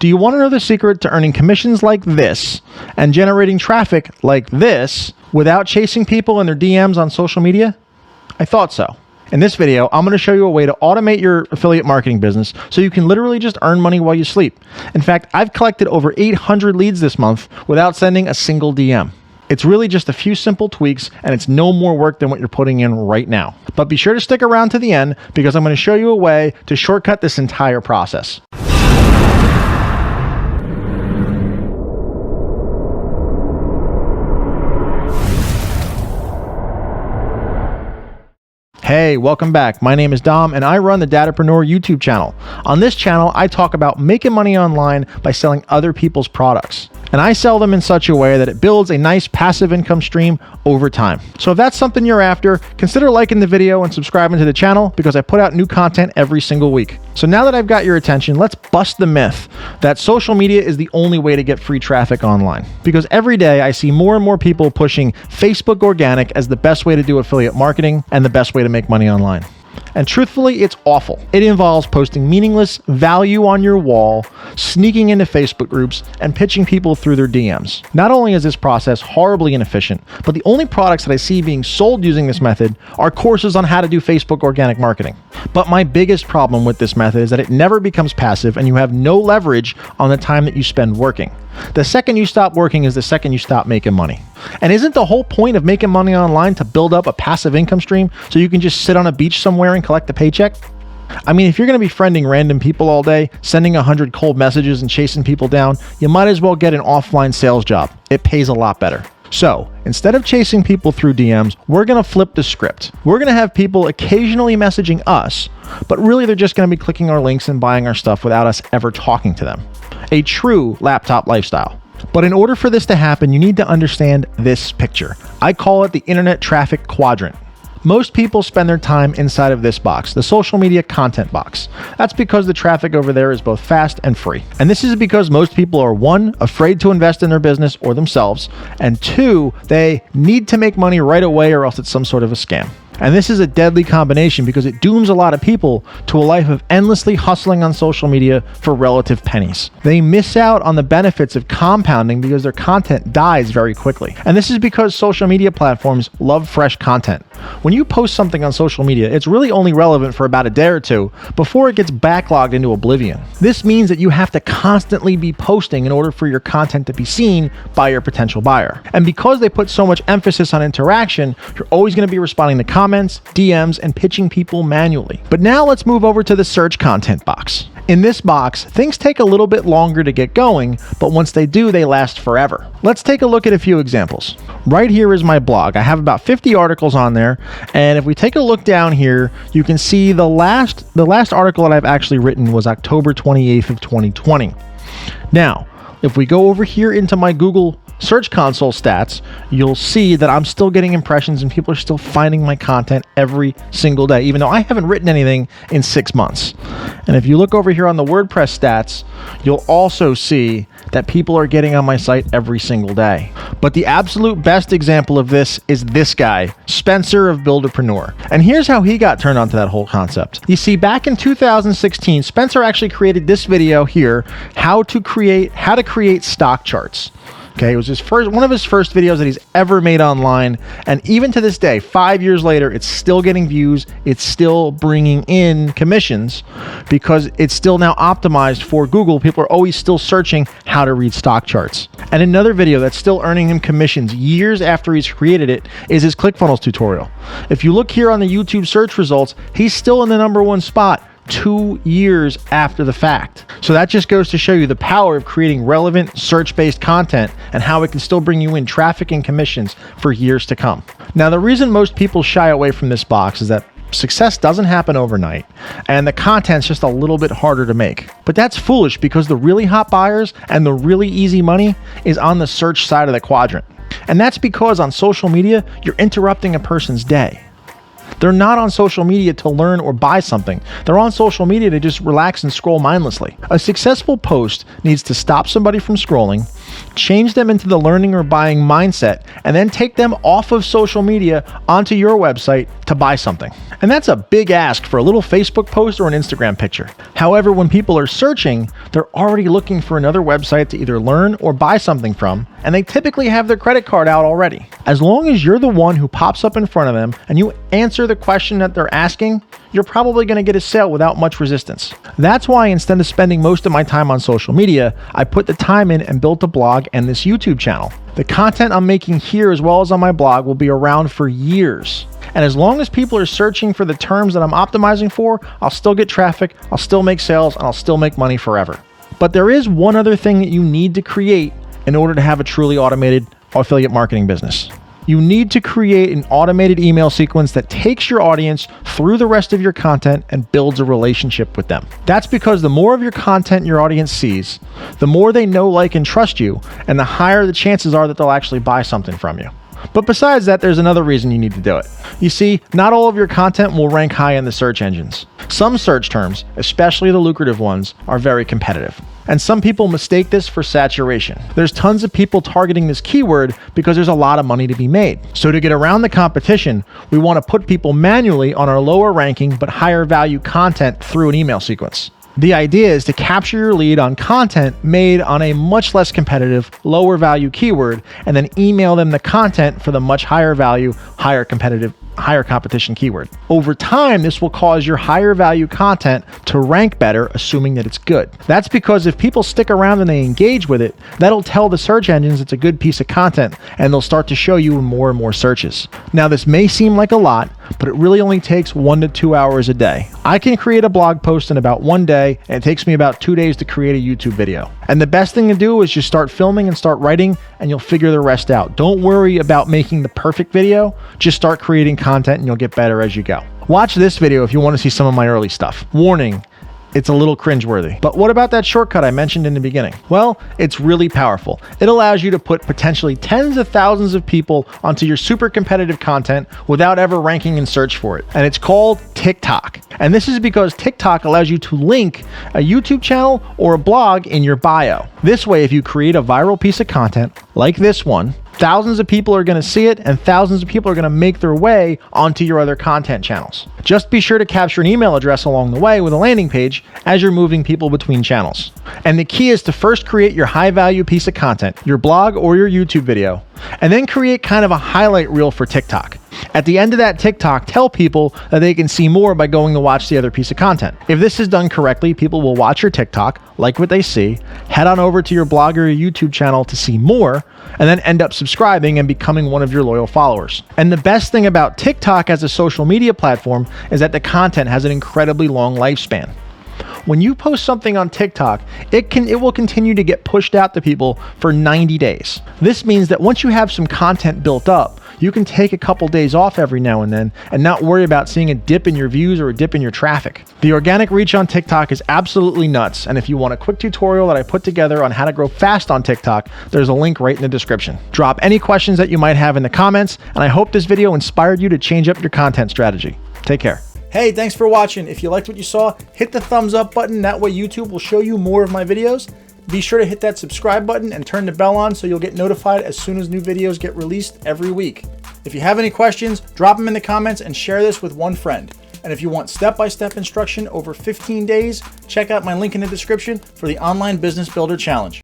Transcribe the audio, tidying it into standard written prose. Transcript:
Do you want to know the secret to earning commissions like this and generating traffic like this without chasing people in their DMs on social media? I thought so. In this video, I'm going to show you a way to automate your affiliate marketing business so you can literally just earn money while you sleep. In fact, I've collected over 800 leads this month without sending a single DM. It's really just a few simple tweaks, and it's no more work than what you're putting in right now. But be sure to stick around to the end because I'm going to show you a way to shortcut this entire process. Hey, welcome back. My name is Dom and I run the Datapreneur YouTube channel. On this channel, I talk about making money online by selling other people's products. And I sell them in such a way that it builds a nice passive income stream over time. So if that's something you're after, consider liking the video and subscribing to the channel because I put out new content every single week. So now that I've got your attention, let's bust the myth that social media is the only way to get free traffic online. Because every day I see more and more people pushing Facebook organic as the best way to do affiliate marketing and the best way to make money online. And truthfully, it's awful. It involves posting meaningless value on your wall, sneaking into Facebook groups, and pitching people through their DMs. Not only is this process horribly inefficient, but the only products that I see being sold using this method are courses on how to do Facebook organic marketing. But my biggest problem with this method is that it never becomes passive and you have no leverage on the time that you spend working. The second you stop working is the second you stop making money. And isn't the whole point of making money online to build up a passive income stream so you can just sit on a beach somewhere and collect a paycheck? I mean, if you're going to be friending random people all day, sending 100 cold messages and chasing people down, you might as well get an offline sales job. It pays a lot better. So instead of chasing people through DMs, we're going to flip the script. We're going to have people occasionally messaging us, but really they're just going to be clicking our links and buying our stuff without us ever talking to them. A true laptop lifestyle. But in order for this to happen, you need to understand this picture. I call it the internet traffic quadrant. Most people spend their time inside of this box, the social media content box. That's because the traffic over there is both fast and free. And this is because most people are, one, afraid to invest in their business or themselves, and two, they need to make money right away or else it's some sort of a scam. And this is a deadly combination because it dooms a lot of people to a life of endlessly hustling on social media for relative pennies. They miss out on the benefits of compounding because their content dies very quickly. And this is because social media platforms love fresh content. When you post something on social media, it's really only relevant for about a day or two before it gets backlogged into oblivion. This means that you have to constantly be posting in order for your content to be seen by your potential buyer. And because they put so much emphasis on interaction, you're always going to be responding to comments, DMs, and pitching people manually. But now let's move over to the search content box. In this box, things take a little bit longer to get going, but once they do, they last forever. Let's take a look at a few examples. Right here is my blog. I have about 50 articles on there, and if we take a look down here, you can see the last article that I've actually written was October 28th of 2020. Now, if we go over here into my Google Search Console stats, you'll see that I'm still getting impressions and people are still finding my content every single day, even though I haven't written anything in 6 months. And if you look over here on the WordPress stats, you'll also see that people are getting on my site every single day. But the absolute best example of this is this guy, Spencer of Builderpreneur. And here's how he got turned on to that whole concept. You see, back in 2016, Spencer actually created this video here, how to create stock charts. Okay, it was one of his first videos that he's ever made online. And even to this day, 5 years later, it's still getting views. It's still bringing in commissions because it's still now optimized for Google. People are always still searching how to read stock charts. And another video that's still earning him commissions years after he's created it is his ClickFunnels tutorial. If you look here on the YouTube search results, he's still in the #1 spot 2 years after the fact. So that just goes to show you the power of creating relevant search-based content and how it can still bring you in traffic and commissions for years to come. Now, the reason most people shy away from this box is that success doesn't happen overnight and the content's just a little bit harder to make. But that's foolish because the really hot buyers and the really easy money is on the search side of the quadrant. And that's because on social media, you're interrupting a person's day. They're not on social media to learn or buy something. They're on social media to just relax and scroll mindlessly. A successful post needs to stop somebody from scrolling, change them into the learning or buying mindset, and then take them off of social media onto your website to buy something. And that's a big ask for a little Facebook post or an Instagram picture. However, when people are searching, they're already looking for another website to either learn or buy something from, and they typically have their credit card out already. As long as you're the one who pops up in front of them and you answer the question that they're asking, you're probably going to get a sale without much resistance. That's why instead of spending most of my time on social media, I put the time in and built a blog and this YouTube channel. The content I'm making here as well as on my blog will be around for years. And as long as people are searching for the terms that I'm optimizing for, I'll still get traffic, I'll still make sales, and I'll still make money forever. But there is one other thing that you need to create in order to have a truly automated affiliate marketing business. You need to create an automated email sequence that takes your audience through the rest of your content and builds a relationship with them. That's because the more of your content your audience sees, the more they know, like, and trust you, and the higher the chances are that they'll actually buy something from you. But besides that, there's another reason you need to do it. You see, not all of your content will rank high in the search engines. Some search terms, especially the lucrative ones, are very competitive. And some people mistake this for saturation. There's tons of people targeting this keyword because there's a lot of money to be made. So to get around the competition, we want to put people manually on our lower ranking but higher value content through an email sequence. The idea is to capture your lead on content made on a much less competitive, lower value keyword, and then email them the content for the much higher value, higher competition keyword. Over time, this will cause your higher value content to rank better, assuming that it's good. That's because if people stick around and they engage with it, that'll tell the search engines it's a good piece of content, and they'll start to show you in more and more searches. Now, this may seem like a lot, but it really only takes 1 to 2 hours a day. I can create a blog post in about 1 day, and it takes me about 2 days to create a YouTube video. And the best thing to do is just start filming and start writing, and you'll figure the rest out. Don't worry about making the perfect video, just start creating content and you'll get better as you go. Watch this video if you want to see some of my early stuff. Warning, it's a little cringeworthy. But what about that shortcut I mentioned in the beginning? Well, it's really powerful. It allows you to put potentially tens of thousands of people onto your super competitive content without ever ranking in search for it. And it's called TikTok. And this is because TikTok allows you to link a YouTube channel or a blog in your bio. This way, if you create a viral piece of content like this one, thousands of people are going to see it and thousands of people are going to make their way onto your other content channels. Just be sure to capture an email address along the way with a landing page as you're moving people between channels. And the key is to first create your high value piece of content, your blog or your YouTube video, and then create kind of a highlight reel for TikTok. At the end of that TikTok, tell people that they can see more by going to watch the other piece of content. If this is done correctly, people will watch your TikTok, like what they see, head on over to your blog or your YouTube channel to see more, and then end up subscribing and becoming one of your loyal followers. And the best thing about TikTok as a social media platform is that the content has an incredibly long lifespan. When you post something on TikTok, it will continue to get pushed out to people for 90 days. This means that once you have some content built up, you can take a couple days off every now and then and not worry about seeing a dip in your views or a dip in your traffic. The organic reach on TikTok is absolutely nuts, and if you want a quick tutorial that I put together on how to grow fast on TikTok, there's a link right in the description. Drop any questions that you might have in the comments, and I hope this video inspired you to change up your content strategy. Take care. Hey, thanks for watching. If you liked what you saw, hit the thumbs up button. That way YouTube will show you more of my videos. Be sure to hit that subscribe button and turn the bell on so you'll get notified as soon as new videos get released every week. If you have any questions, drop them in the comments and share this with one friend. And if you want step-by-step instruction over 15 days, check out my link in the description for the Online Business Builder Challenge.